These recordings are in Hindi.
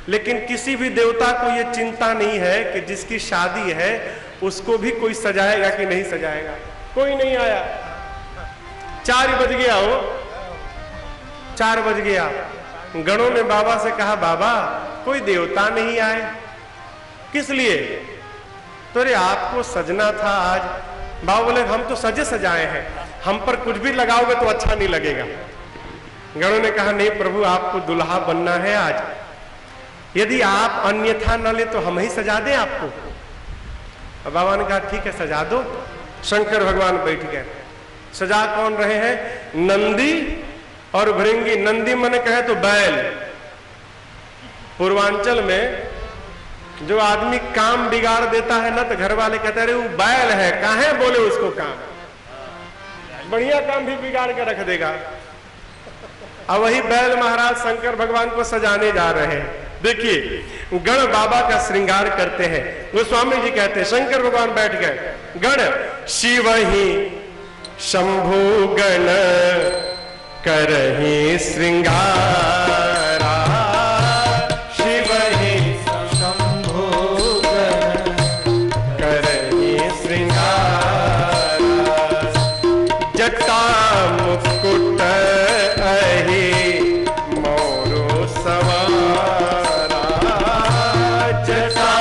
लेकिन किसी भी देवता को ये चिंता नहीं है कि जिसकी शादी है उसको भी कोई सजाएगा कि नहीं सजाएगा। कोई नहीं आया। 4 बज गया, हो 4 बज गया। गणों ने बाबा से कहा, बाबा कोई देवता नहीं आए, किस लिए? तो अरे आपको सजना था आज। बाबा बोले, हम तो सजे सजाए हैं, हम पर कुछ भी लगाओगे तो अच्छा नहीं लगेगा। गणों ने कहा, नहीं प्रभु, आपको दुल्हा बनना है आज, यदि आप अन्यथा न ले तो हम ही सजा दें आपको। बाबा ने कहा, ठीक है सजा दो। शंकर भगवान बैठ गए। सजा कौन रहे हैं? नंदी और भृंगी। नंदी मने कहे तो बैल। पूर्वांचल में जो आदमी काम बिगाड़ देता है ना, तो घर वाले कहते हैं, अरे वो बैल है, काहे बोले उसको काम, बढ़िया काम भी बिगाड़ के रख देगा। अब वही बैल महाराज शंकर भगवान को सजाने जा रहे हैं। देखिए गण बाबा का श्रृंगार करते हैं। गोस्वामी जी कहते हैं, शंकर भगवान बैठ गए। गण शिव ही शंभु गण करहि श्रृंगारा, शिव ही शंभु गण करहि श्रृंगारा, जटा मुकुट अहि मोरो सवारा, जटा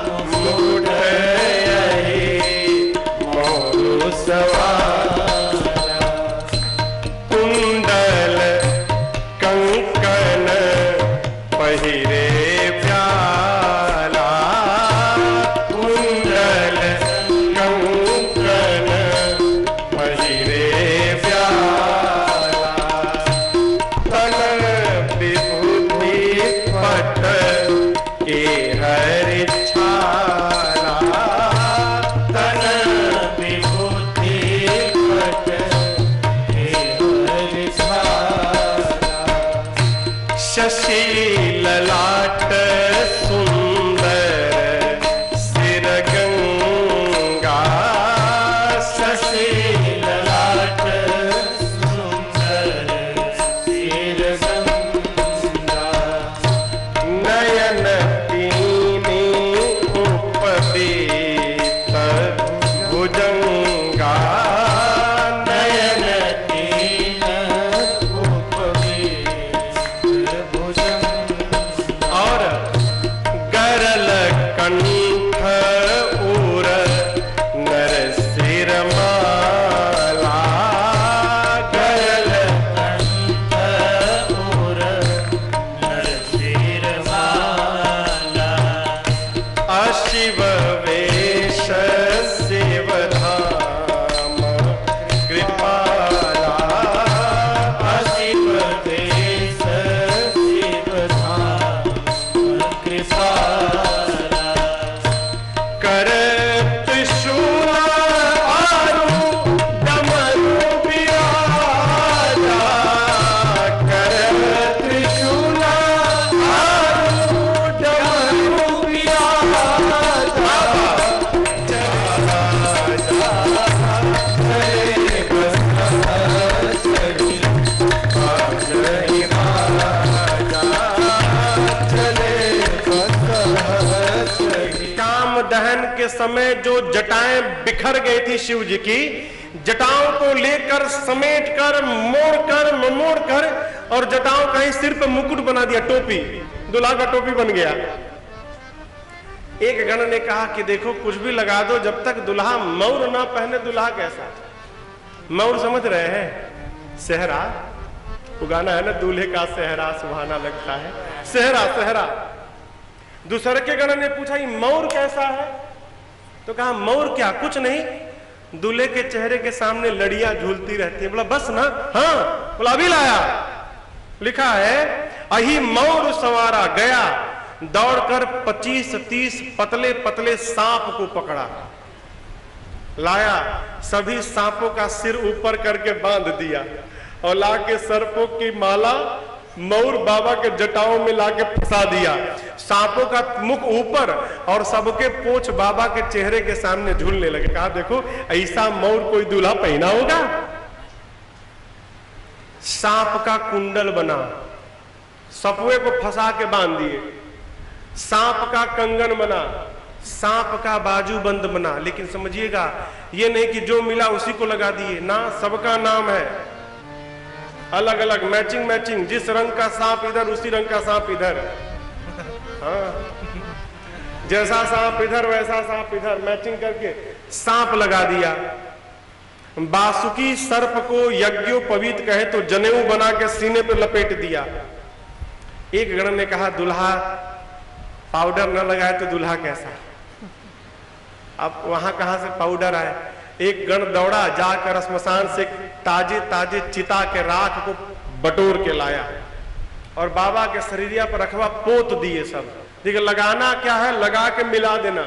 मुकुट अहि मोरो सवारा, समय जो जटाएं बिखर गई थी शिव जी की, जटाओं को लेकर समेट कर मोड़ कर और जटाओं का ही सिर पर मुकुट बना दिया, टोपी, दुल्हा का टोपी बन गया। एक गण ने कहा कि देखो कुछ भी लगा दो, जब तक दुल्हा मौर ना पहने दुल्हा कैसा। मौर समझ रहे हैं? सेहरा, वो गाना है ना, दूल्हे का सेहरा सुहाना लगता है, सेहरा सेहरा। दूसरे के गण ने पूछा, ये मौर कैसा है? तो कहा मौर क्या, कुछ नहीं, दूल्हे के चेहरे के सामने लड़ियां झूलती रहती है। बोला बस ना? हाँ। बोला अभी लाया। लिखा है, अही मौर सवारा गया, दौड़कर 25-30 पतले पतले सांप को पकड़ा, लाया, सभी सांपों का सिर ऊपर करके बांध दिया और लाके सर्पों की माला मौर बाबा के जटाओं में लाके फंसा दिया, सांपों का मुख ऊपर और सबके पूंछ बाबा के चेहरे के सामने झूलने लगे। कहा देखो ऐसा मौर कोई दूल्हा पहना होगा। सांप का कुंडल बना, सपुए को फंसा के बांध दिए, सांप का कंगन बना, सांप का बाजू बंद बना। लेकिन समझिएगा, ये नहीं कि जो मिला उसी को लगा दिए ना, सबका नाम है अलग अलग, मैचिंग मैचिंग, जिस रंग का सांप इधर उसी रंग का सांप इधर। हाँ, जैसा सांप इधर वैसा सांप इधर, मैचिंग करके सांप लगा दिया। बासुकी सर्प को यज्ञोपवीत कहे तो जनेऊ बना के सीने पे लपेट दिया। एक गण ने कहा दुल्हा पाउडर न लगाए तो दूल्हा कैसा। अब वहां कहां से पाउडर आए। एक गण दौड़ा, जाकर श्मशान से ताजे ताजे चिता के राख को बटोर के लाया और बाबा के शरीरिया पर रखवा पोत दिए। सब देखिए, लगाना क्या है, लगा के मिला देना।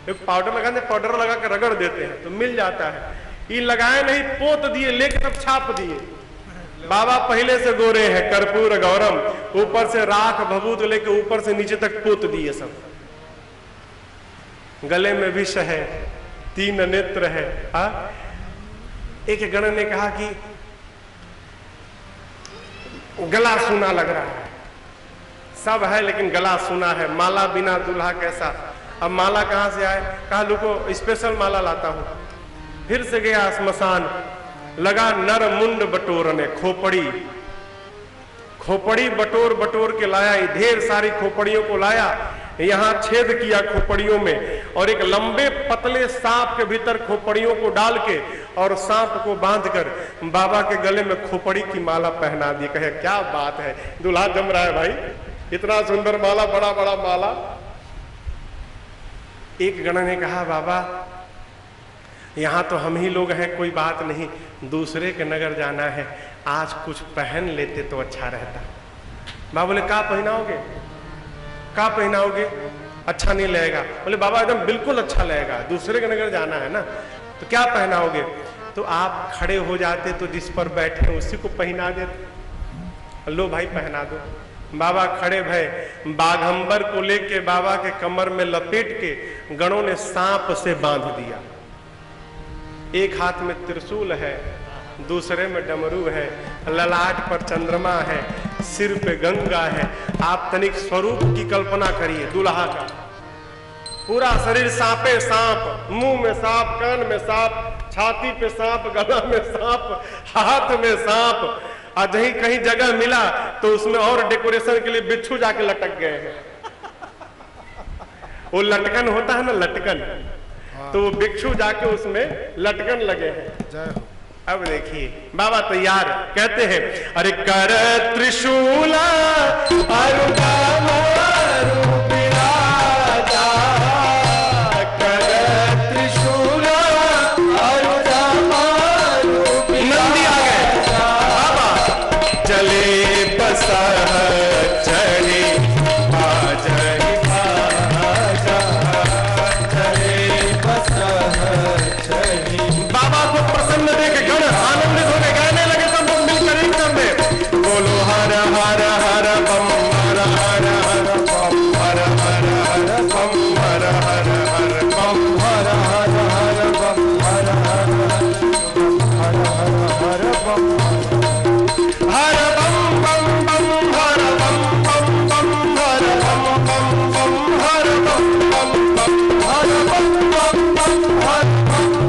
एक पाउडर लगाने, पाउडर लगा के रगड़ देते हैं तो मिल जाता है। ये लगाए नहीं, पोत दिए, लेके तब छाप दिए। बाबा पहले से गोरे हैं, कर्पूर गौरम, ऊपर से राख भभूत लेके ऊपर से नीचे तक पोत दिए सब। गले में विष है, 3 नेत्र है। एक गण ने कहा कि गला सूना लग रहा है, सब है लेकिन गला सूना है, माला बिना दूल्हा कैसा। अब माला कहां से आए, कहा लुको स्पेशल माला लाता हूं। फिर से गया श्मशान, लगा नर मुंड बटोरने, खोपड़ी खोपड़ी बटोर बटोर के लाया। ढेर सारी खोपड़ियों को लाया, यहां छेद किया खोपड़ियों में और एक लंबे पतले सांप के भीतर खोपड़ियों को डाल के और सांप को बांधकर बाबा के गले में खोपड़ी की माला पहना दी। कहे क्या बात है, दूल्हा जम रहा है भाई, इतना सुंदर माला, बड़ा बड़ा माला। एक गण ने कहा बाबा यहां तो हम ही लोग हैं, कोई बात नहीं, दूसरे के नगर जाना है, आज कुछ पहन लेते तो अच्छा रहता। बाबा बोले क्या पहनाओगे, क्या पहनाओगे, अच्छा नहीं लगेगा। बोले बाबा एकदम बिल्कुल अच्छा लगेगा, दूसरे के नगर जाना है ना, तो क्या पहनाओगे। तो आप खड़े हो जाते तो जिस पर बैठे उसी को पहना देते। लो भाई पहना दो। बाबा खड़े भय, बाघंबर को लेके बाबा के कमर में लपेट के गणों ने सांप से बांध दिया। एक हाथ में त्रिशूल है, दूसरे में डमरू है, ललाट पर चंद्रमा है, सिर पे गंगा है। आप तनिक स्वरूप की कल्पना करिए दूल्हा का, पूरा शरीर सांपे सांप, मुंह में सांप, कान में सांप, छाती पे सांप, गला में सांप, हाथ में सांप। और जहीं कहीं जगह मिला तो उसमें और डेकोरेशन के लिए बिच्छू जाके लटक गए हैं। वो लटकन होता है ना, लटकन, तो वो भिक्षु जाके उसमें लटकन लगे हैं। जय हो। अब देखिए बाबा तैयार, कहते हैं अरे कर त्रिशूला नंदी आ गए, बाबा चले बसा चढ़े बाबा को प्रसन्न देख गण आनंदित हो गए, गाने लगे सब लोग मिलकर एक कर दे, बोलो हर हर हर बम हर हर हर बम हर हर हर बम हर हर हर बम हर हर हर बम हर हर हर हर बम हर बम बम बम हर बम बम बम हर बम बम बम हर बम बम बम हर बम बम बम हर बम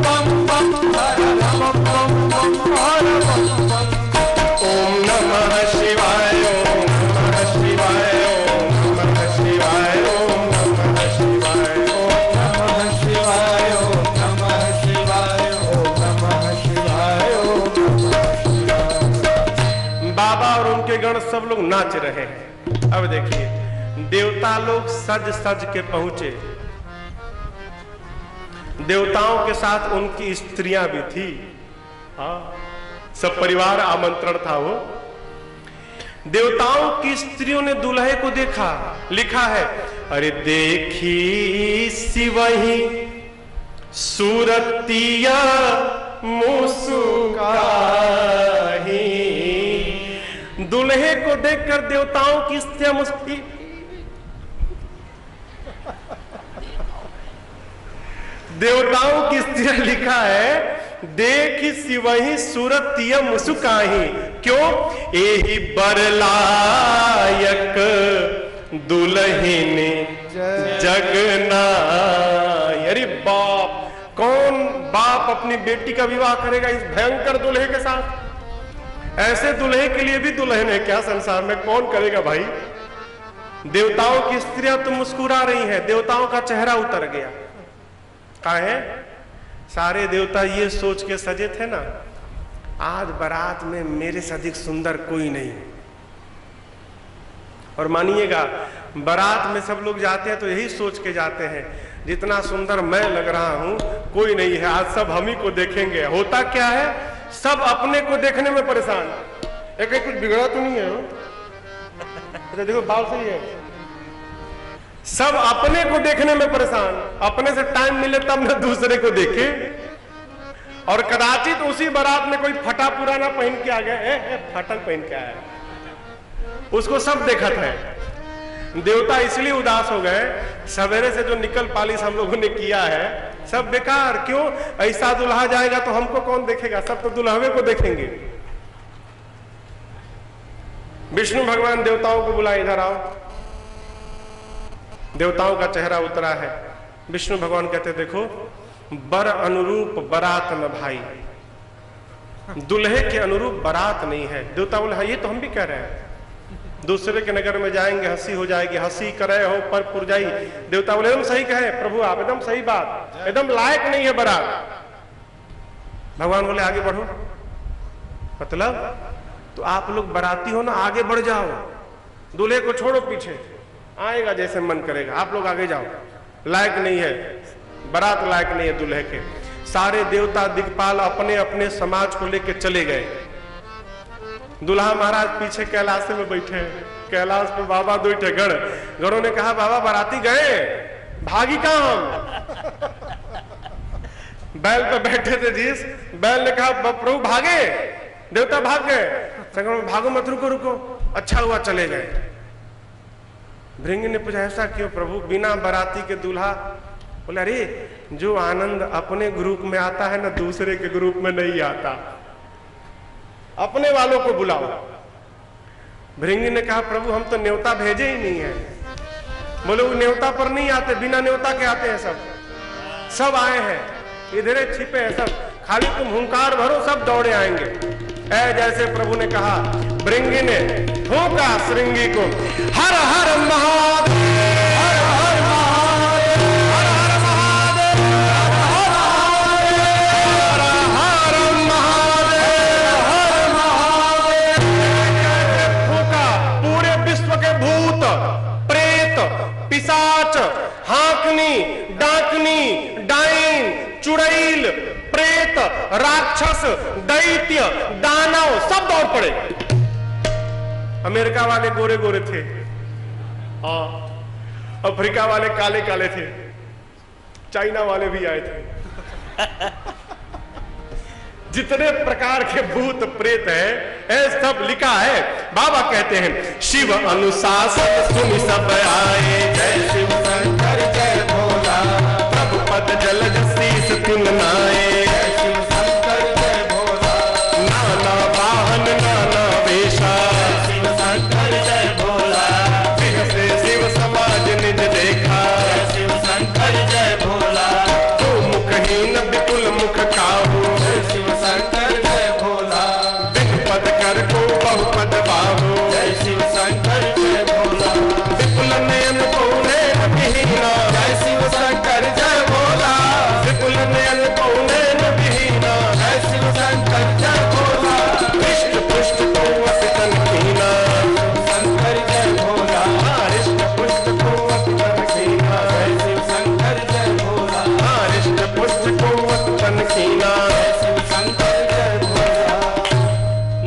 बम बम हर बम बम बम हर बम बम। ओम नमः शिवाय, ओम नमः शिवाय, ओम नमः शिवाय, ओम नमः शिवाय, ओम नमः शिवाय, ओम नमः शिवाय, ओम नमः शिवाय, ओम नमः शिवाय। बाबा और उनके गण सब लोग नाच रहे हैं। अब देखिए देवता लोग सज सज के पहुंचे, देवताओं के साथ उनकी स्त्रियां भी थी। हाँ, सब परिवार आमंत्रण था। वो देवताओं की स्त्रियों ने दूल्हे को देखा, लिखा है अरे देखी सिवही सूरतिया मुस्काही। दूल्हे को देखकर देवताओं की स्त्रियां मुस्की, देवताओं की स्त्रियां, लिखा है देख सिवही सूरतिया मुस्काही। क्यों, एही बरलायक दुल्हनी जगना। अरे बाप, कौन बाप अपनी बेटी का विवाह करेगा इस भयंकर दूल्हे के साथ? ऐसे दूल्हे के लिए भी दुल्हन है क्या संसार में? कौन करेगा भाई? देवताओं की स्त्रियां तो मुस्कुरा रही हैं, देवताओं का चेहरा उतर गया। कहा है? सारे देवता ये सोच के सजे थे ना, आज बारात में मेरे से अधिक सुंदर कोई नहीं। और मानिएगा, बारात में सब लोग जाते हैं तो यही सोच के जाते हैं, जितना सुंदर मैं लग रहा हूं कोई नहीं है, आज सब हम ही को देखेंगे। होता क्या है, सब अपने को देखने में परेशान। एक कुछ बिगड़ा तो नहीं है? देखो बाल सही है। सब अपने को देखने में परेशान, अपने से टाइम मिले तब न दूसरे को देखे। और कदाचित उसी बारात में कोई फटा पुराना पहन के आ गया, फटल पहन के आया, उसको सब देखा था। देवता इसलिए उदास हो गए, सवेरे से जो निकल पालिश हम लोगों ने किया है सब बेकार। क्यों? ऐसा दुल्हा जाएगा तो हमको कौन देखेगा? सब तो दुल्हवे को देखेंगे। विष्णु भगवान देवताओं को बुलाए, इधर आओ। देवताओं का चेहरा उतरा है। विष्णु भगवान कहते देखो, बर अनुरूप बारात न भाई, दुल्हे के अनुरूप बारात नहीं है। देवता बोले हाँ, ये तो हम भी कह रहे हैं, दूसरे के नगर में जाएंगे हंसी हो जाएगी, हंसी करे हो पर पुरजाई। देवता बोले एकदम सही कहे प्रभु आप, एकदम सही बात, एकदम लायक नहीं है बारात। भगवान बोले आगे बढ़ो। मतलब तो आप लोग बाराती हो ना, आगे बढ़ जाओ, दूल्हे को छोड़ो पीछे, आएगा जैसे मन करेगा, आप लोग आगे जाओ। लायक नहीं है बारात, लायक नहीं है दूल्हे के। सारे देवता दिक्पाल अपने अपने समाज को लेकर चले गए। दूल्हा महाराज पीछे कैलाश में बैठे हैं। कैलाश पे बाबा बैठे, गणों ने कहा बाबा बाराती गए, भागी कहां हम? बैल पे बैठे थे जिस, बैल ने कहा प्रभु भागे, देवता भाग गए। भागो मत, रुको रुको, अच्छा हुआ चले गए। भृंगी ने पूछा ऐसा क्यों प्रभु, बिना बाराती के दूल्हा? बोले अरे जो आनंद अपने ग्रुप में आता है ना, दूसरे के ग्रुप में नहीं आता, अपने वालों को बुलाओ। भृंगी ने कहा प्रभु हम तो न्योता भेजे ही नहीं है। बोले वो न्योता पर नहीं आते, बिना न्योता के आते हैं सब, सब आए हैं, इधर छिपे हैं सब, खाली तुम हुंकार भरो सब दौड़े आएंगे। जैसे प्रभु ने कहा, भृंगी ने ठोका श्रृंगी को, हर हर महादेव, हर हर महादेव, हर हर महादेव, हर हर महादेव, हर महादेव, ठोका। पूरे विश्व के भूत प्रेत पिशाच हाकनी डाकनी डाइन चुड़ैल प्रेत राक्षस दैत्य दानव सब दौड़ पड़े। अमेरिका वाले गोरे गोरे थे, अफ्रीका वाले काले काले थे, चाइना वाले भी आए थे। जितने प्रकार के भूत प्रेत है सब लिखा है। बाबा कहते हैं शिव अनुशासन सुन सब आए, जय शिव शंकर जय भोला, प्रभु पद जलद शीस तिन नाए, जय शिव शंकर जय भोला, नाना वाहन नाना वेशा, शिव शंकर जय भोला, सिंह से शिव समाज निज देखा, जय शिव शंकर जय भोला, दो मुखहीन विपुल मुख काहू, जय शिव शंकर जय भोला, बिन पद कर को बहुपद बाहू, जय शिव शंकर जय भोला, विपुल नयन को नयन विहीना, जय शिव शंकर जय भोला, विपुल नयन को नयन विहीना, जय शिव शंकर जय भोला, हृष्ट पुष्ट को असितन कीना, शंकर जय भोला, हृष्ट पुष्ट को असितन कीना, जय शिव शंकर जय भोला, हृष्ट पुष्ट को असितन कीना, जय शिव शंकर जय भोला।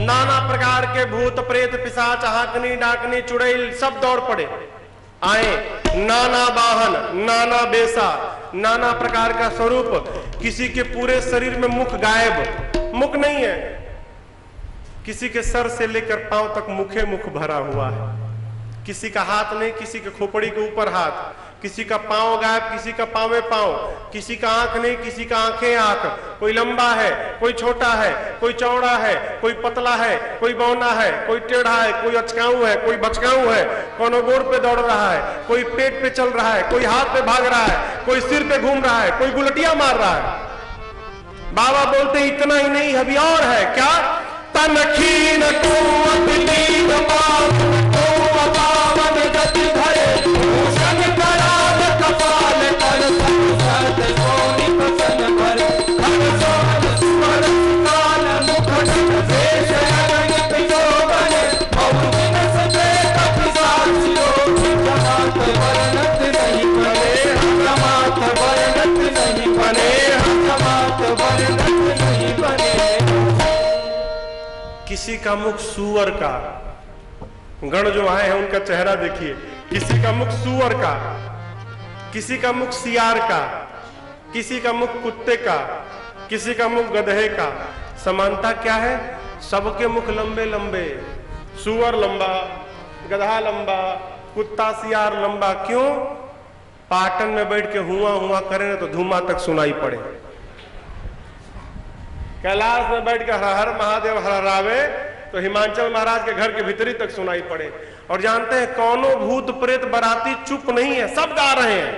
नाना प्रकार के भूत प्रेत पिशाच हाकनी डाकनी चुड़ैल सब दौड़ पड़े, आए, नाना वाहन नाना बेसा, नाना प्रकार का स्वरूप। किसी के पूरे शरीर में मुख गायब, मुख नहीं है, किसी के सर से लेकर पांव तक मुखे मुख भरा हुआ है, किसी का हाथ नहीं, किसी के खोपड़ी के ऊपर हाथ, किसी का पांव गायब, किसी का पांवे पांव, किसी का आंख नहीं, किसी का आंखें आंख, कोई लंबा है, कोई छोटा है, कोई चौड़ा है, कोई पतला है, कोई बौना है, कोई टेढ़ा है, कोई अचकाऊ है, कोई बचकाऊ है, कौन गोड़ पे दौड़ रहा है, कोई पेट पे चल रहा है, कोई हाथ पे भाग रहा है, कोई सिर पे घूम रहा है, कोई गुलटियां मार रहा है। बाबा बोलते इतना ही नहीं, अभी और है क्या? तनखीन को अतलीन पाप को पावन गति धरे, भूषण कराल कपाल कर संसद सोनी प्रसन्न भरे, हर सोन स्वर काल मुकुट वेश अरंग जो बने, और बिन सजे कपि साक्षियों जमात वर्णत नहीं बने, जमात वर्णत नहीं बने, जमात वर्णत नहीं बने। किसी का मुख सूअर का, गण जो आए हैं उनका चेहरा देखिए, किसी का मुख सूअर का, किसी का मुख सियार का, किसी का मुख कुत्ते का, किसी का मुख गधे का। समानता क्या है? सबके मुख लंबे लंबे, सूअर लंबा, गधा लंबा, कुत्ता सियार लंबा। क्यों? पाटन में बैठ के हुआ हुआ करें तो धुआं तक सुनाई पड़े, कैलाश में बैठ के हर हर महादेव हररावे तो हिमाचल महाराज के घर के भीतरी तक सुनाई पड़े। और जानते हैं कौनो भूत प्रेत बराती चुप नहीं है, सब गा रहे हैं।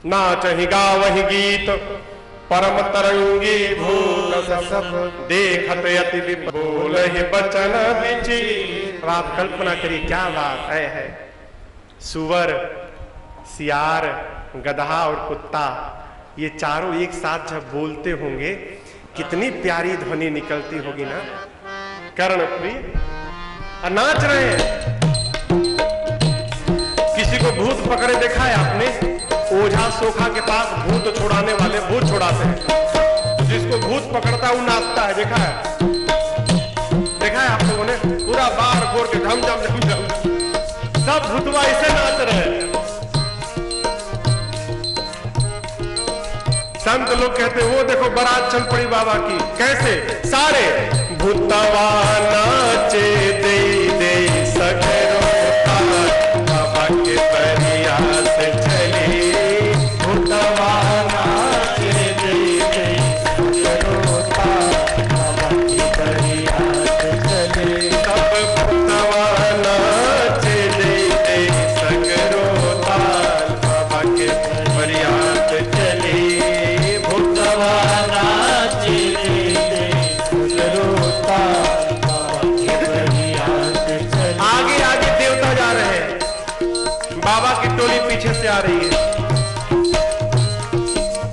नाच ही गा वही गीत परम तरंगी भूत सब देखत अति विपुल ही बचन विचित्र। आप कल्पना करिए क्या बात है। सुअर, सियार, गधा और कुत्ता, ये चारों एक साथ जब बोलते होंगे कितनी प्यारी ध्वनि निकलती होगी ना, कर्णप्रिय। नाच रहे हैं। किसी को भूत पकड़े देखा है आपने? ओझा सोखा के पास भूत छुड़ाने वाले भूत छुड़ाते हैं। जिसको भूत पकड़ता है वो नाचता है, देखा है? देखा है आप लोगों ने? पूरा बाहर घोर के झम झम झम झम, सब भूतवा ऐसे नाच रहे हैं। संत लोग कहते वो देखो बारात चल पड़ी बाबा की। कैसे? सारे भूतवा नाचे दे दे सगरो बाबा के परिया से चली। भूतवा नाचे दे दे सगरो बाबा के परिया से चली। सब भूतवा नाचे दे दे सगरो बाबा के परिया से चली। आगे आगे देवता जा रहे हैं, बाबा की टोली पीछे से आ रही है।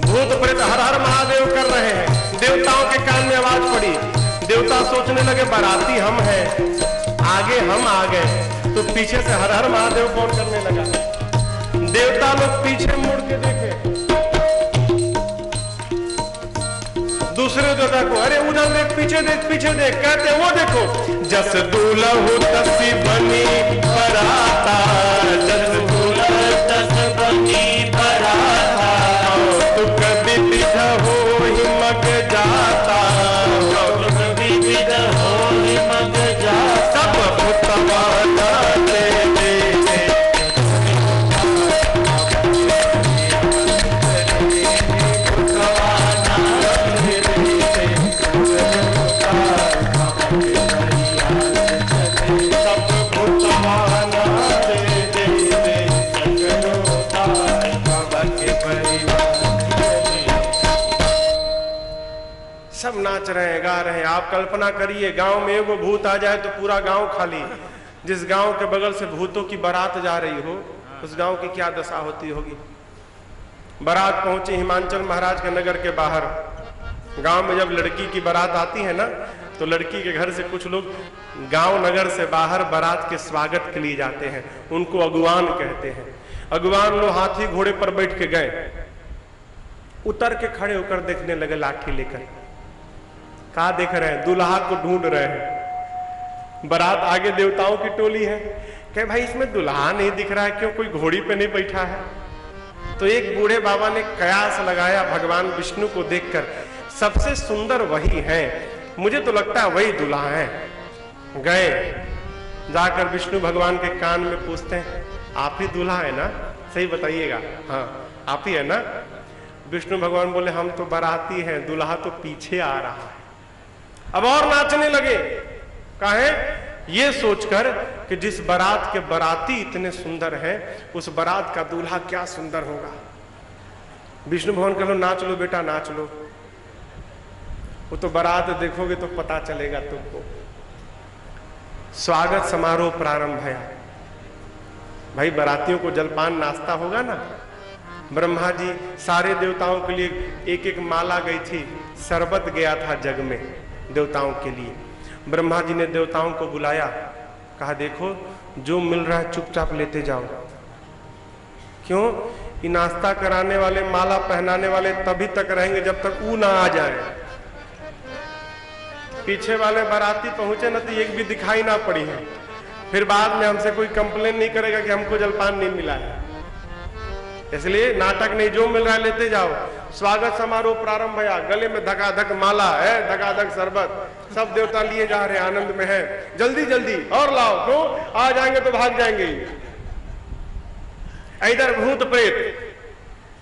भूत प्रेत हर हर महादेव कर रहे हैं। देवताओं के कान में आवाज पड़ी। देवता सोचने लगे बाराती हम हैं, आगे हम आ गए, तो पीछे से हर हर महादेव कौन करने लगा। देवता लोग पीछे मुड़ के देखे, दूसरे देवता को, अरे उधर देख, पीछे देख, पीछे देख। कहते वो देखो जस दूल्हू तसी बनी बराता, जस दूल्हा तस बनी बराता। तो कभी विध हो ही मग जाता, कभी विध हो ही मग जाता। सब भूतवा नाचे दे सब नाच रहे हैं, गा रहे हैं। आप कल्पना करिए गांव में एगो भूत आ जाए तो पूरा गांव खाली। जिस गांव के बगल से भूतों की बारात जा रही हो उस गांव की क्या दशा होती होगी। बारात पहुंची हिमाचल महाराज के नगर के बाहर। गांव में जब लड़की की बारात आती है ना, तो लड़की के घर से कुछ लोग गांव नगर से बाहर बारात के स्वागत के लिए जाते हैं। उनको अगुवान कहते हैं। अगुवान लोग हाथी घोड़े पर बैठ के गए, उतर के खड़े होकर देखने लगे लाठी लेकर। कहा देख रहे हैं? दूल्हा को ढूंढ रहे हैं। बारात आगे देवताओं की टोली है। कहे भाई इसमें दूल्हा नहीं दिख रहा है, क्यों? कोई घोड़ी पे नहीं बैठा है? तो एक बूढ़े बाबा ने कयास लगाया भगवान विष्णु को देखकर, सबसे सुंदर वही है, मुझे तो लगता है वही दूल्हा है। गए जाकर विष्णु भगवान के कान में पूछते हैं, आप ही दूल्हा है ना, सही बताइएगा, हाँ आप ही है ना। विष्णु भगवान बोले, हम तो बाराती हैं, दूल्हा तो पीछे आ रहा है। अब और नाचने लगे, काहे? ये सोचकर कि जिस बारात के बाराती इतने सुंदर हैं, उस बारात का दूल्हा क्या सुंदर होगा। विष्णु भगवान कह लो, नाच लो बेटा नाच लो, वो तो बारात देखोगे तो पता चलेगा तुमको। स्वागत समारोह प्रारंभ है। भाई बारातियों को जलपान नाश्ता होगा ना। ब्रह्मा जी सारे देवताओं के लिए एक एक माला गई थी, शरबत गया था जग में देवताओं के लिए। ब्रह्मा जी ने देवताओं को बुलाया, कहा देखो जो मिल रहा है चुपचाप लेते जाओ। क्यों? कि नाश्ता कराने वाले, माला पहनाने वाले तभी तक रहेंगे जब तक ऊ ना आ जाए। पीछे वाले बाराती पहुंचे ना तो एक भी दिखाई ना पड़ी है, फिर बाद में हमसे कोई कंप्लेन नहीं करेगा कि हमको जलपान नहीं मिला है। इसलिए नाटक नहीं, जो मिल रहा है लेते जाओ। स्वागत समारोह प्रारंभ भया, गले में धकाधक माला है, धकाधक शरबत, सब देवता लिए जा रहे हैं, आनंद में है। जल्दी जल्दी और लाओ, क्यों? आ जाएंगे तो भाग जाएंगे। इधर भूत प्रेत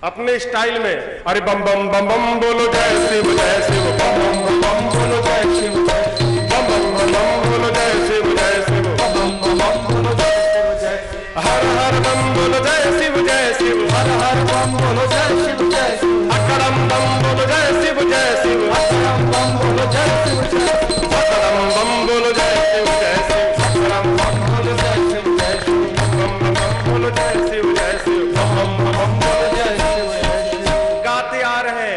अपने स्टाइल में, अरे बम बम बम बम बोलो जय शिव जय शिव, बम बम बम बोलो जय शिव जय शिव, बम बम बम बोलो जय शिव जय शिव, बम बम बोलो जय शिव जय शिव, हर हर बम बोलो जय शिव जय शिव, हर हर बम बोलो जय शिव जय शिव, अकरम बम बोलो जय शिव जय शिव, अकरम बम बोलो जय शिव जय शिव, अकरम बम बोलो जय शिव जय शिव, अकरम बम बोलो जय शिव जय शिव, बम बम बोलो जय शिव जय शिव, बम बम बोलो जय शिव जय शिव। गाते आ रहे,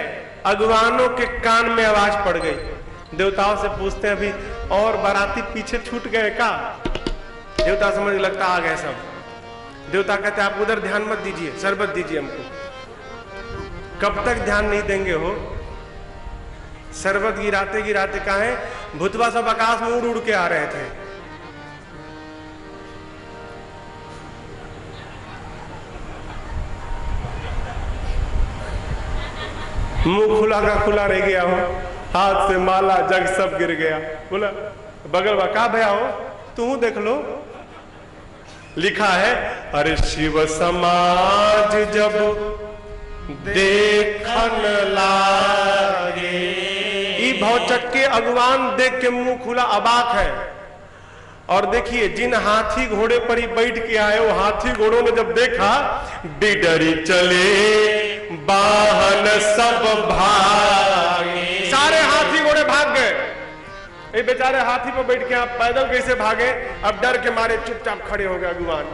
अगुवानों के कान में आवाज पड़ गई। देवताओं से पूछते हैं, अभी और बाराती पीछे छूट गए का? देवता समझ लगता आ गए सब। देवता कहते आप उधर ध्यान मत दीजिए, शरबत दीजिए हमको। कब तक ध्यान नहीं देंगे हो? शरबत गिराते गिराते कहा है, भूतवा सब आकाश में उड़ उड़ के आ रहे थे। मुंह खुला का खुला रह गया हो, हाथ से माला जग सब गिर गया। बोला बगल बा का भया हो, तू देख लो। लिखा है, अरे शिव समाज जब देखन लागे, ई भौचक्के अगवान देख के मुंह खुला अबाक है। और देखिए जिन हाथी घोड़े पर ही बैठ के आए, वो हाथी घोड़ों ने जब देखा, बिडरी चले वाहन सब भागे, सारे हाथी घोड़े भाग गए। ये बेचारे हाथी पर बैठ के आप पैदल कैसे भागे? अब डर के मारे चुपचाप खड़े हो गए अगवान।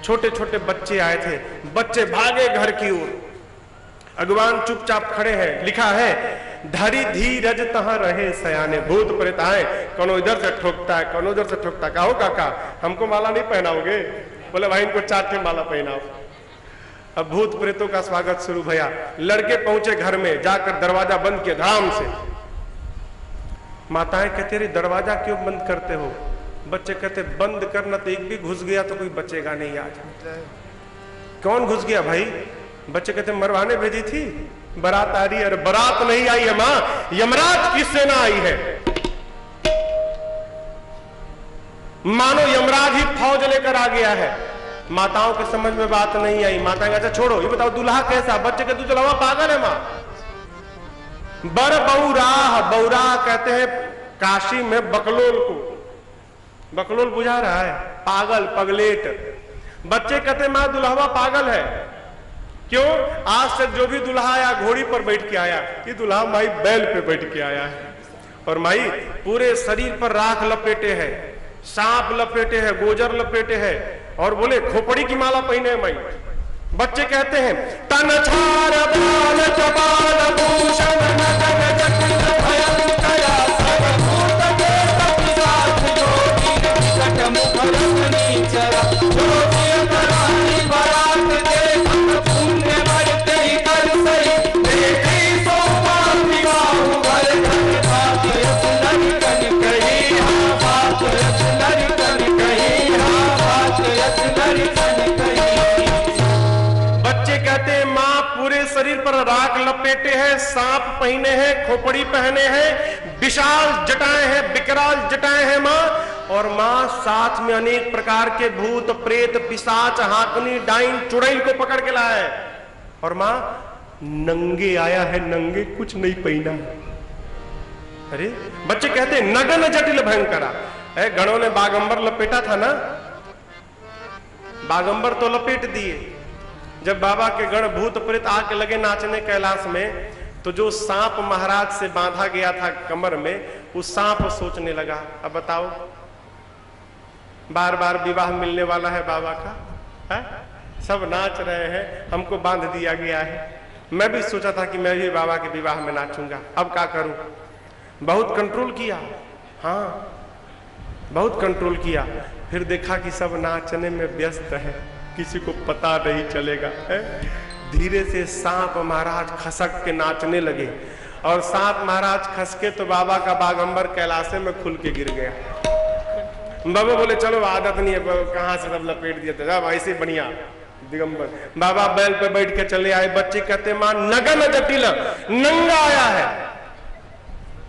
छोटे छोटे बच्चे आए थे, बच्चे भागे घर की ओर, अगवान चुपचाप खड़े हैं। लिखा है, धरी धीरज तहां रहे सयाने। भूत प्रेत आए, कौनो इधर से ठोकता है, कौनो उधर से ठोकता है। कहो काका हमको माला नहीं पहनाओगे? बोले भाई इनको 4 माला पहनाओ। अब भूत प्रेतों का स्वागत शुरू भया। लड़के पहुंचे घर में, जाकर दरवाजा बंद किया धाम से। माताएं कहते रे दरवाजा क्यों बंद करते हो? बच्चे कहते बंद करना तो एक भी घुस गया तो कोई बचेगा नहीं आज। कौन घुस गया भाई? बच्चे कहते मरवाने भेजी थी, बारात आ रही है। अरे बारात नहीं आई है माँ, यमराज की सेना आई है। मानो यमराज ही फौज लेकर आ गया है। माताओं के समझ में बात नहीं आई। माता कहते छोड़ो, ये बताओ दूल्हा कैसा? बच्चे कहते दूल्हा पागल है माँ। बर बौराह, बौराह कहते हैं काशी में बकलोल को। बकलोल बुझा रहा है, पागल पगलेट। बच्चे कहते माँ दुल्हा पागल है। क्यों? आज तक जो भी दुल्हा आया घोड़ी पर बैठ के आया, ये दुल्हा माई बैल पे बैठ के आया है। और माई पूरे शरीर पर राख लपेटे है, सांप लपेटे है, गोजर लपेटे है, और बोले खोपड़ी की माला पहने है माई। बच्चे कहते हैं तन छार बाल चबाल भूषण नगन जटिल भयंकरा सर्वभूत देव पिशाच योगी जट मुख रत्नी चरा जोगी करानी बारात देखत पुण्य बढ़ते ही कर सही बेटी सोमा विवाह घर घर बात सुनर कन कही हाँ बात सुनर कन कही हाँ बात सुनर कन कही। कहते हैं माँ पूरे शरीर पर राख लपेटे हैं, सांप पहने हैं, खोपड़ी पहने हैं, विशाल जटाएं हैं, विकराल जटाएं हैं माँ, और मां साथ में अनेक प्रकार के भूत प्रेत पिशाच हाकनी डाइन चुड़ैल को पकड़ के लाया है। और मां नंगे आया है, नंगे कुछ नहीं पहना। अरे बच्चे कहते हैं नगन जटिल भयंकरा। गणों ने बागंबर लपेटा था ना, बागंबर तो लपेट दिए। जब बाबा के गण भूत प्रेत आके लगे नाचने कैलाश में, तो जो सांप महाराज से बांधा गया था कमर में, उस सांप सोचने लगा, अब बताओ बार बार विवाह मिलने वाला है बाबा का, है? सब नाच रहे हैं, हमको बांध दिया गया है। मैं भी सोचा था कि मैं भी बाबा के विवाह में नाचूंगा, अब क्या करूं? बहुत कंट्रोल किया, हाँ बहुत कंट्रोल किया। फिर देखा कि सब नाचने में व्यस्त है, किसी को पता नहीं चलेगा है? धीरे से सांप महाराज खसक के नाचने लगे, और सांप महाराज खसके तो बाबा का बागंबर कैलाशे में खुल के गिर गया। बाबा बोले चलो आदत नहीं है, कहां से सब लपेट दिया था, जब ऐसे बढ़िया दिगंबर। बाबा बैल पे बैठ के चले आए। बच्चे कहते मां नगन जटिल, नंगा आया है।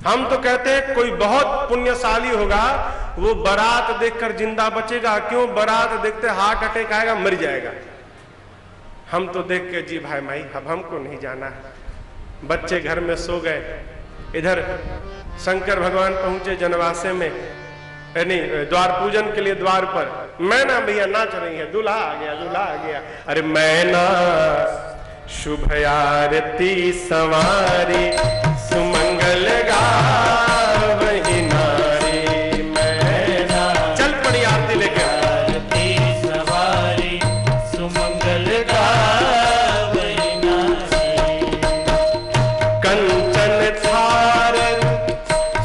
हम तो कहते हैं कोई बहुत पुण्यशाली होगा, वो बारात देखकर जिंदा बचेगा। क्यों? बारात देखते हार्ट अटैक आएगा, मर जाएगा। हम तो देख के जी भाई माई अब हमको नहीं जाना है। बच्चे घर में सो गए। इधर शंकर भगवान पहुंचे जनवासे में, नहीं द्वार पूजन के लिए द्वार पर। मैना भैया नाच रही है, दूल्हा आ गया, दूल्हा आ गया। अरे मैना शुभ आरती सवारी, सुमंगल गावहि नारी। मैना चल पड़ी आरती लेके, आरती सवारी सुमंगल गावहि नारी। कंचन थार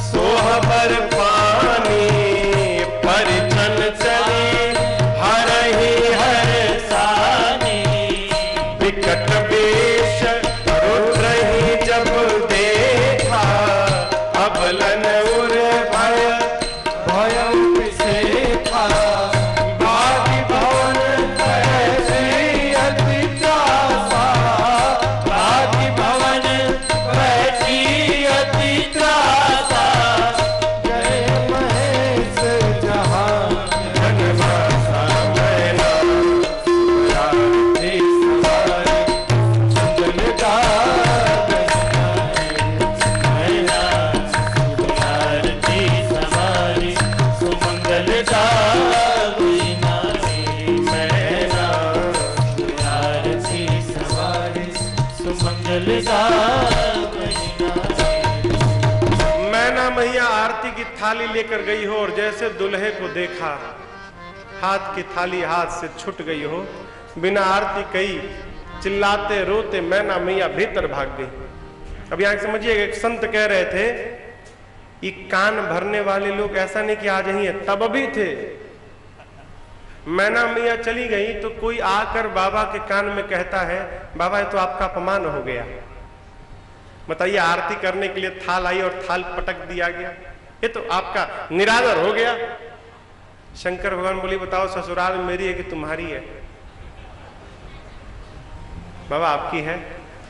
सोहबर पानी, परिछन चली हरहि हर सानी। विकट वेश रुद्र ही जब देखा, अबलन उर भय भय से था भागी भवन ऐसी अति त्रासा। भाग्य भवन बैठी अति त्रासा। जय महेश जहाँ जनवासा मैना आरती सवारी सुमंगल गावहि नारी। मैना आरती सवारी सुमंगल गावहि नारी। मैना आरती सवारी सुमंगल गावहि नारी। मैना मैया आरती की थाली लेकर गई हो, और जैसे दुल्हे को देखा हाथ की थाली हाथ से छूट गई हो, बिना आरती कही चिल्लाते रोते मैना मैया भीतर भाग गई। अब यहां समझिएगा, एक संत कह रहे थे ये कान भरने वाले लोग ऐसा नहीं कि आज ही है, तब भी थे। मैना मैया चली गई तो कोई आकर बाबा के कान में कहता है, बाबा ये तो आपका अपमान हो गया। बताइए, आरती करने के लिए थाल आई और थाल पटक दिया गया, ये तो आपका निरादर हो गया। शंकर भगवान बोली बताओ ससुराल मेरी है कि तुम्हारी है? बाबा आपकी है।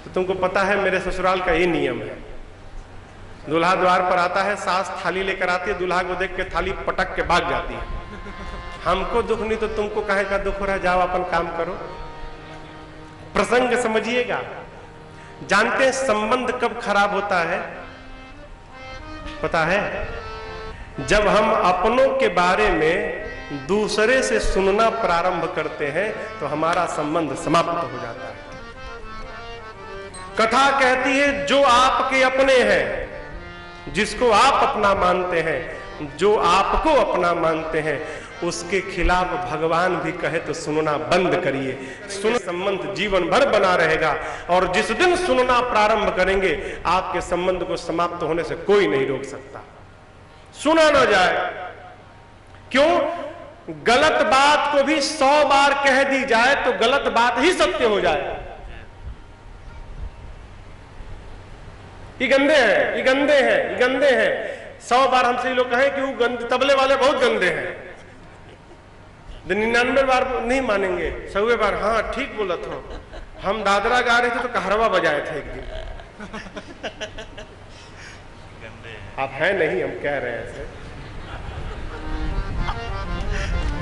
तो तुमको पता है मेरे ससुराल का ये नियम है, दूल्हा द्वार पर आता है, सास थाली लेकर आती है, दूल्हा को देख के थाली पटक के भाग जाती है। हमको दुख नहीं तो तुमको काहे का दुख हो रहा है, जाओ अपन काम करो। प्रसंग समझिएगा। जानते हैं संबंध कब खराब होता है? पता है, जब हम अपनों के बारे में दूसरे से सुनना प्रारंभ करते हैं तो हमारा संबंध समाप्त हो जाता है। कथा कहती है जो आपके अपने हैं, जिसको आप अपना मानते हैं, जो आपको अपना मानते हैं, उसके खिलाफ भगवान भी कहे तो सुनना बंद करिए। सुन संबंध जीवन भर बना रहेगा, और जिस दिन सुनना प्रारंभ करेंगे आपके संबंध को समाप्त होने से कोई नहीं रोक सकता। सुना ना जाए। क्यों? गलत बात को भी 100 बार कह दी जाए तो गलत बात ही सत्य हो जाए। ये गंदे हैं, ये गंदे हैं, ये गंदे हैं। 100 बार हमसे ये लोग कहें कि वो गंदे, तबले वाले बहुत गंदे हैं, 99 बार नहीं मानेंगे, 100वें बार हाँ ठीक बोला था। हम दादरा गा रहे थे तो कहरवा बजाए थे एक दिन। आप हैं नहीं, हम कह रहे हैं ऐसे।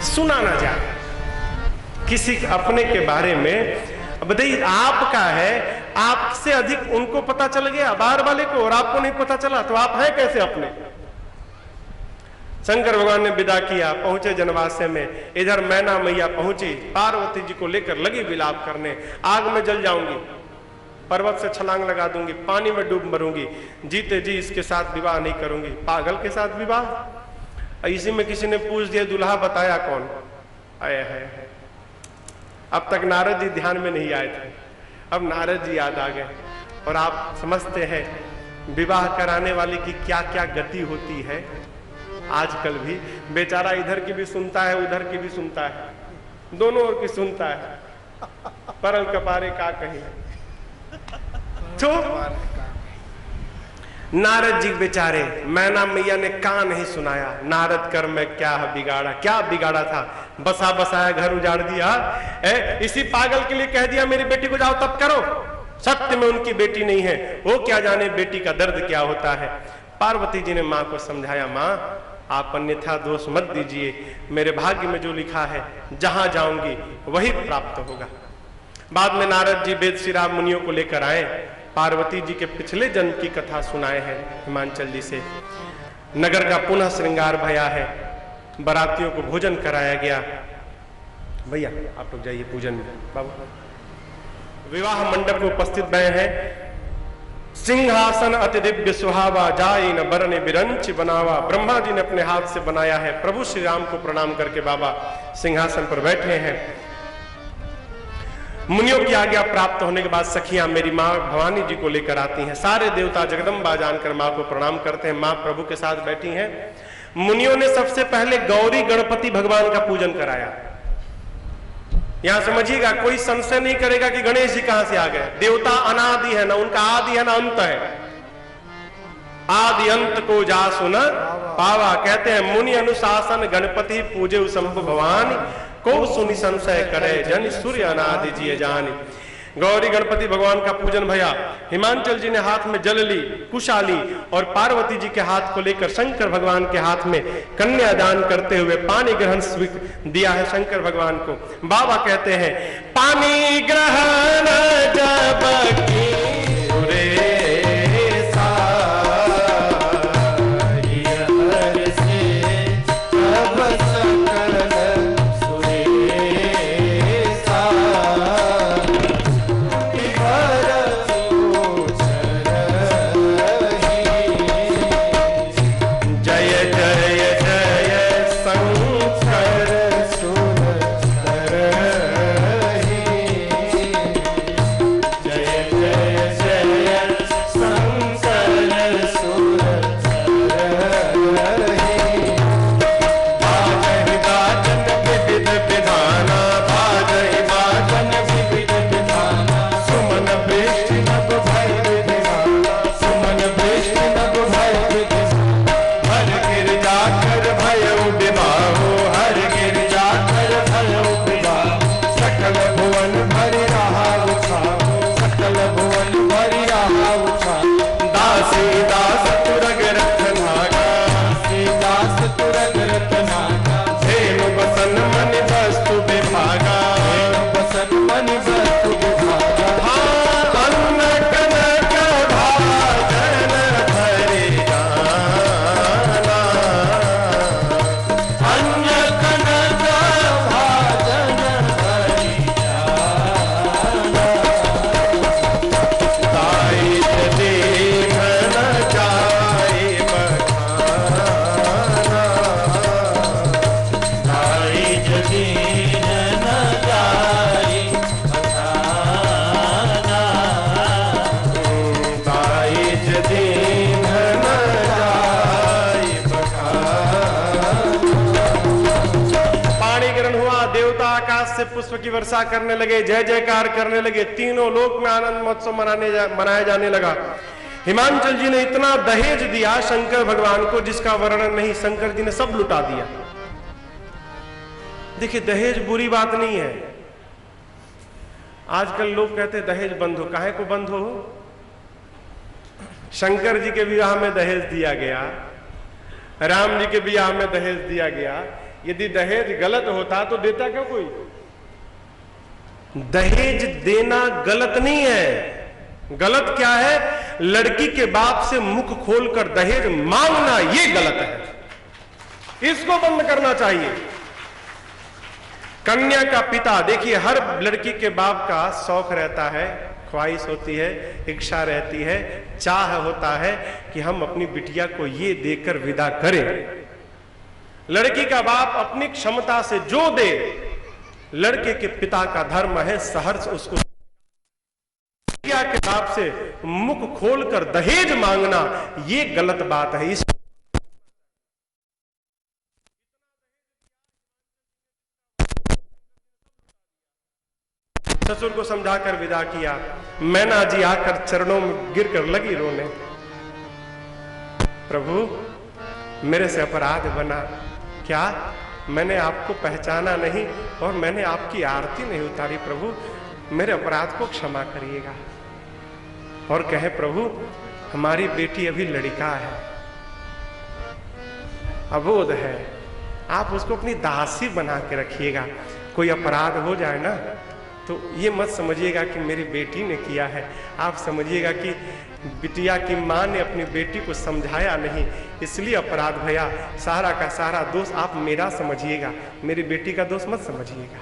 सुना ना जाए किसी अपने के बारे में। बताइए आपका है, आपसे अधिक उनको पता चल गया बाहर वाले को, और आपको नहीं पता चला, तो आप हैं कैसे अपने। शंकर भगवान ने विदा किया, पहुंचे जनवासे में। इधर मैना मैया पहुंची, पार्वती जी को लेकर लगी विलाप करने, आग में जल जाऊंगी, पर्वत से छलांग लगा दूंगी, पानी में डूब मरूंगी, जीते जी इसके साथ विवाह नहीं करूंगी। पागल के साथ विवाह। इसी में किसी ने पूछ दिया दुल्हा बताया कौन? आया है। अब तक नारद जी ध्यान में नहीं आए थे, अब नारद जी याद आ गए। और आप समझते हैं विवाह कराने वाले की क्या क्या गति होती है। आजकल भी बेचारा इधर की भी सुनता है, उधर की भी सुनता है, दोनों ओर की सुनता है। परल कपारे का कहीं तो नारद जी बेचारे, मैना मैया ने कहा नहीं सुनाया। नारद कर में क्या बिगाड़ा, क्या बिगाड़ा था? बसा बसाया घर उजाड़ दिया। इसी पागल के लिए कह दिया मेरी बेटी को जाओ तब करो। सत्य में उनकी बेटी नहीं है, वो क्या जाने बेटी का दर्द क्या होता है। पार्वती जी ने माँ को समझाया, माँ आप अन्यथा दोष मत दीजिए, मेरे भाग्य में जो लिखा है जहां जाऊंगी वही प्राप्त होगा। बाद में नारद जी वेद शिरा मुनियों को लेकर आए, पार्वती जी के पिछले जन्म की कथा सुनाए हैं हिमांचल जी से। नगर का पुनः श्रृंगार भया है, बारातियों को भोजन कराया गया। भैया आप लोग जाइए पूजन में। बाबू विवाह मंडप में उपस्थित भय है। सिंहासन अति दिव्य सुहावा, जाई न बरने बिरंच बनावा। ब्रह्मा जी ने अपने हाथ से बनाया है। प्रभु श्री राम को प्रणाम करके बाबा सिंहासन पर बैठे हैं। मुनियों की आज्ञा प्राप्त होने के बाद सखियां मेरी माँ भवानी जी को लेकर आती हैं। सारे देवता जगदम्बा जानकर माँ को प्रणाम करते हैं। माँ प्रभु के साथ बैठी हैं। मुनियों ने सबसे पहले गौरी गणपति भगवान का पूजन कराया। यहां समझिएगा, कोई संशय नहीं करेगा कि गणेश जी कहां से आ गए। देवता अनादि है, ना उनका आदि है ना अंत है। आदि अंत को जासु न पावा। कहते हैं मुनि अनुशासन गणपति पूजे शंभु भवानी, को सुनि संशय करे जन सूर्य अनादि जिय जानी। गौरी गणपति भगवान का पूजन भया। हिमांचल जी ने हाथ में जल ली, कुशाली, और पार्वती जी के हाथ को लेकर शंकर भगवान के हाथ में कन्यादान करते हुए पानी ग्रहण दिया है शंकर भगवान को। बाबा कहते हैं पानी ग्रहण जब पुष्प की वर्षा करने लगे, जय जयकार करने लगे। तीनों लोक में आनंद महोत्सव मनाया जाने लगा। हिमांचल जी ने इतना दहेज दिया शंकर भगवान को जिसका वर्णन नहीं, शंकर जी ने सब लुटा दिया। देखिए दहेज बुरी बात नहीं है। आजकल लोग कहते दहेज बंद हो, काहे को बंद हो? शंकर जी के विवाह में दहेज दिया गया, राम जी के विवाह में दहेज दिया गया, यदि दहेज गलत होता तो देता क्यों कोई? दहेज देना गलत नहीं है। गलत क्या है? लड़की के बाप से मुख खोलकर दहेज मांगना, ये गलत है। इसको बंद करना चाहिए। कन्या का पिता, देखिए हर लड़की के बाप का शौक रहता है, ख्वाहिश होती है, इच्छा रहती है, चाह होता है कि हम अपनी बिटिया को ये देकर विदा करें। लड़की का बाप अपनी क्षमता से जो दे, लड़के के पिता का धर्म है सहर्ष उसको। लड़किया के बाप से मुख खोलकर दहेज मांगना ये गलत बात है। इस ससुर को समझाकर विदा किया। मैना जी आकर चरणों में गिरकर लगी रोने, प्रभु मेरे से अपराध बना, क्या मैंने आपको पहचाना नहीं और मैंने आपकी आरती नहीं उतारी, प्रभु मेरे अपराध को क्षमा करिएगा। और कहे प्रभु हमारी बेटी अभी लड़का है, अबोध है, आप उसको अपनी दासी बना के रखिएगा। कोई अपराध हो जाए ना तो ये मत समझिएगा कि मेरी बेटी ने किया है, आप समझिएगा कि बिटिया की माँ ने अपनी बेटी को समझाया नहीं, इसलिए अपराध भैया। सारा का सारा दोष आप मेरा समझिएगा, मेरी बेटी का दोष मत समझिएगा।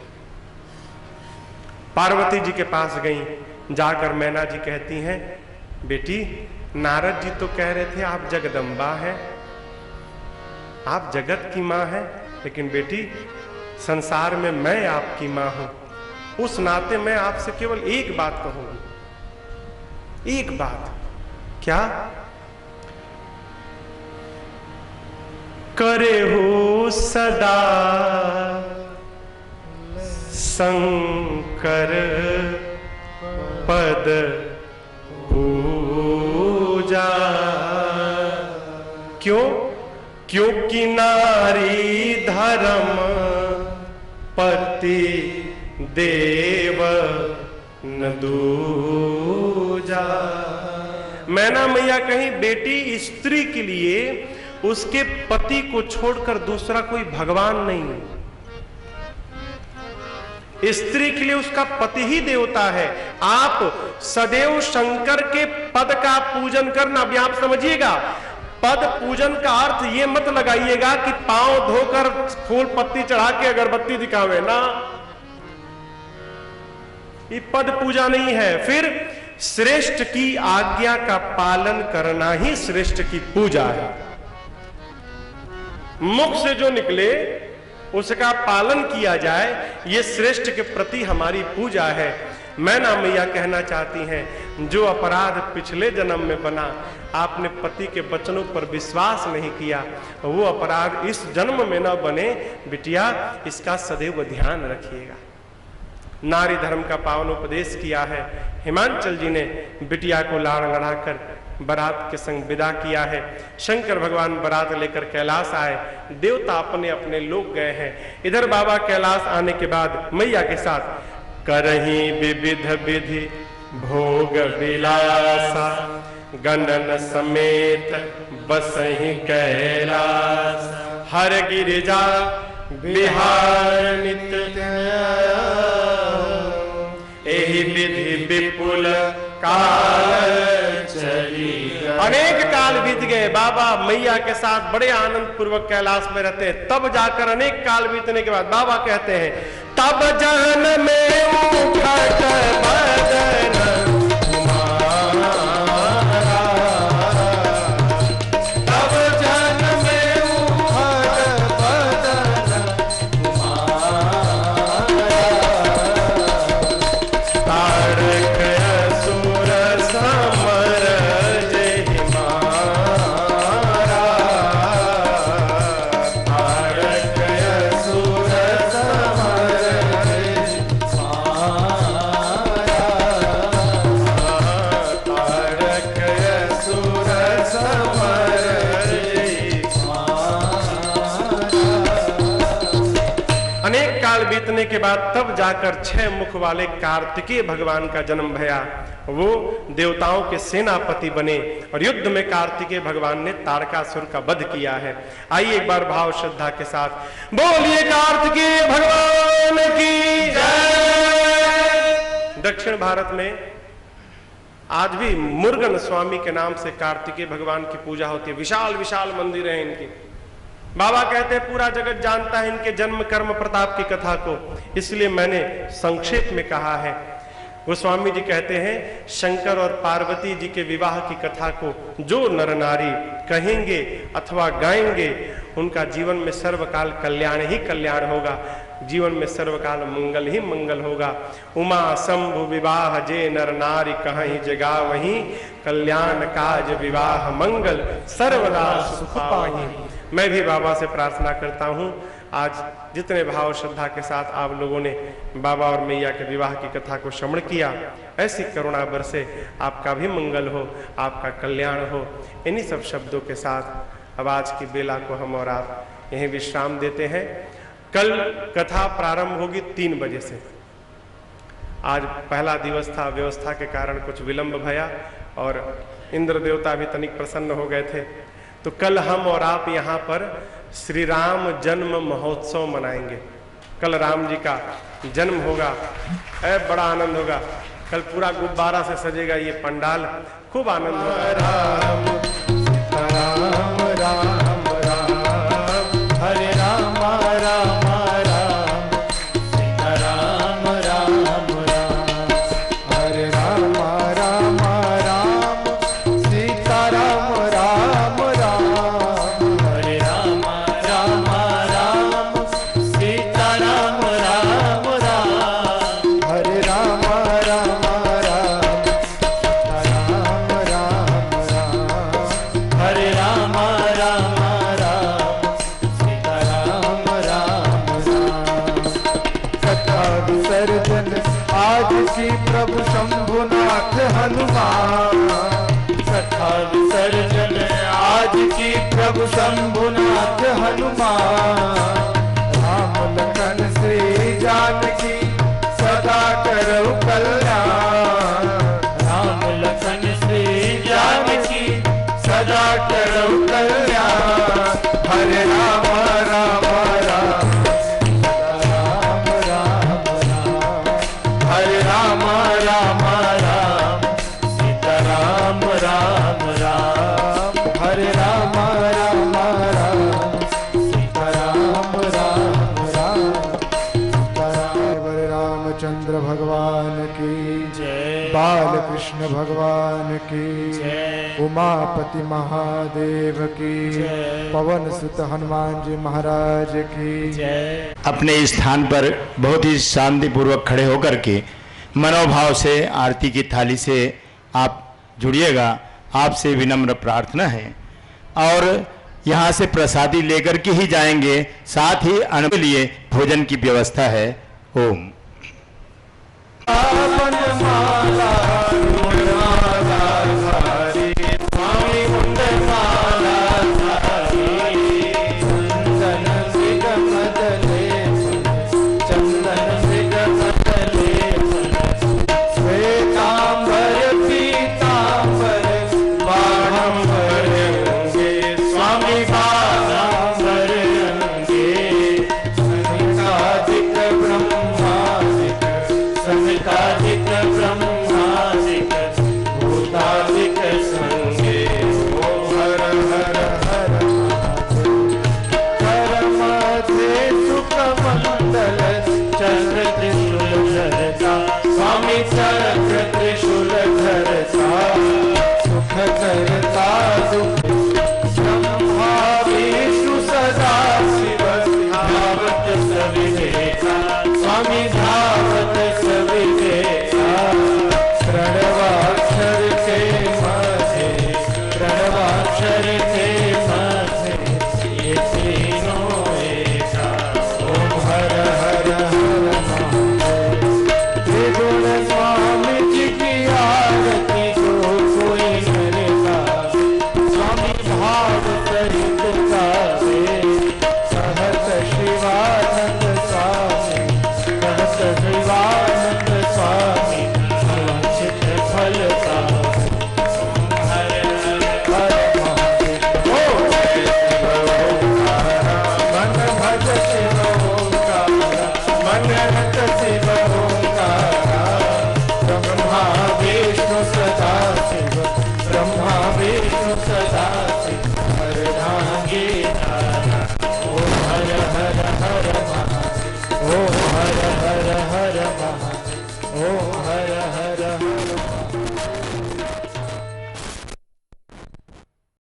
पार्वती जी के पास गई, जाकर मैना जी कहती हैं, बेटी नारद जी तो कह रहे थे आप जगदम्बा हैं, आप जगत की माँ हैं, लेकिन बेटी संसार में मैं आपकी माँ हूं। उस नाते मैं आपसे केवल एक बात कहूंगी, एक बात। क्या? करे हो सदा शंकर पद पूजा। क्यों? क्योंकि नारी धर्म पति देव न दूजा। मैना मैया कहीं बेटी स्त्री के लिए उसके पति को छोड़कर दूसरा कोई भगवान नहीं है। स्त्री के लिए उसका पति ही देवता है। आप सदैव शंकर के पद का पूजन करना, अभी आप समझिएगा, पद पूजन का अर्थ ये मत लगाइएगा कि पांव धोकर फूल पत्ती चढ़ा के अगरबत्ती दिखावे ना, ये पद पूजा नहीं है। फिर श्रेष्ठ की आज्ञा का पालन करना ही श्रेष्ठ की पूजा है। मुख से जो निकले उसका पालन किया जाए, ये श्रेष्ठ के प्रति हमारी पूजा है। मैना मैया कहना चाहती हैं, जो अपराध पिछले जन्म में बना, आपने पति के वचनों पर विश्वास नहीं किया, वो अपराध इस जन्म में न बने। बिटिया इसका सदैव ध्यान रखिएगा। नारी धर्म का पावन उपदेश किया है। हिमांचल जी ने बिटिया को लाड़ लड़ाकर बारात के संग विदा किया है। शंकर भगवान बारात लेकर कैलाश आए, देवता अपने अपने लोग गए हैं। इधर बाबा कैलाश आने के बाद मैया के साथ करही विविध विधि भोग विलासा, गणन समेत बसहि कैलाश। हर गिरिजा बिहार नित्य, एहि विधि विपुल काल चली। अनेक काल बीत गए, बाबा मैया के साथ बड़े आनंद पूर्वक कैलाश में रहते हैं। तब जाकर अनेक काल बीतने के बाद बाबा कहते हैं, तब जहन में उठत बदन के बाद तब जाकर 6 मुख वाले कार्तिकेय भगवान का जन्म भया। वो देवताओं के सेनापति बने और युद्ध में कार्तिकेय भगवान ने तारकासुर का वध किया है। आइए एक बार भाव श्रद्धा के साथ बोलिए कार्तिकेय भगवान की जय। दक्षिण भारत में आज भी मुर्गन स्वामी के नाम से कार्तिकेय भगवान की पूजा होती है। विशाल विशाल मंदिर है इनकी। बाबा कहते हैं पूरा जगत जानता है इनके जन्म कर्म प्रताप की कथा को, इसलिए मैंने संक्षेप में कहा है। गोस्वामी जी कहते हैं शंकर और पार्वती जी के विवाह की कथा को जो नर नारी कहेंगे अथवा गाएंगे उनका जीवन में सर्वकाल कल्याण ही कल्याण होगा, जीवन में सर्वकाल मंगल ही मंगल होगा। उमा शंभु विवाह जे नर नारी कहीं जगा वहीं, कल्याण काज विवाह मंगल सर्वदा सुख पावहीं। मैं भी बाबा से प्रार्थना करता हूँ आज जितने भाव श्रद्धा के साथ आप लोगों ने बाबा और मैया के विवाह की कथा को श्रवण किया, ऐसी करुणा बरसे, आपका भी मंगल हो, आपका कल्याण हो। इन्हीं सब शब्दों के साथ अब आज की बेला को हम और आप यहीं विश्राम देते हैं। कल कथा प्रारंभ होगी 3 बजे से। आज पहला दिवस था, व्यवस्था के कारण कुछ विलंब भया और इंद्र देवता भी तनिक प्रसन्न हो गए थे। तो कल हम और आप यहाँ पर श्री राम जन्म महोत्सव मनाएंगे। कल राम जी का जन्म होगा, बड़ा आनंद होगा। कल पूरा गुब्बारा से सजेगा ये पंडाल, खूब आनंद होगा। राम राम राम राम हरे राम राम राम सीता राम राम राम हरे राम राम राम सीता राम राम राम हरे राम राम राम सीता राम राम राम हरे राम राम राम राम राम राम हरे राम राम राम सीता राम राम राम। कथा विसर्जन आज की प्रभु शंभुनाथ हनुमान, कथा विसर्जन आज की प्रभु शंभुनाथ हनुमान। राम लखन श्री जानकी सदा करौ कल्याण, राम लखन श्री जानकी सदा करौ कल्याण। हरे राम राम राम राम राम राम हरे राम राम राम सीता राम राम राम हरे राम राम राम सीता राम राम राम सीता राम। रामचंद्र भगवान की जय, बाल कृष्ण भगवान की जय, उमापति महादेव की जय, पवन सुत हनुमान जी महाराज की जय। अपने स्थान पर बहुत ही शांतिपूर्वक खड़े होकर के मनोभाव से आरती की थाली से आप जुड़िएगा। आपसे विनम्र प्रार्थना है और यहाँ से प्रसादी लेकर के ही जाएंगे, साथ ही अन्न के लिए भोजन की व्यवस्था है। ओम माला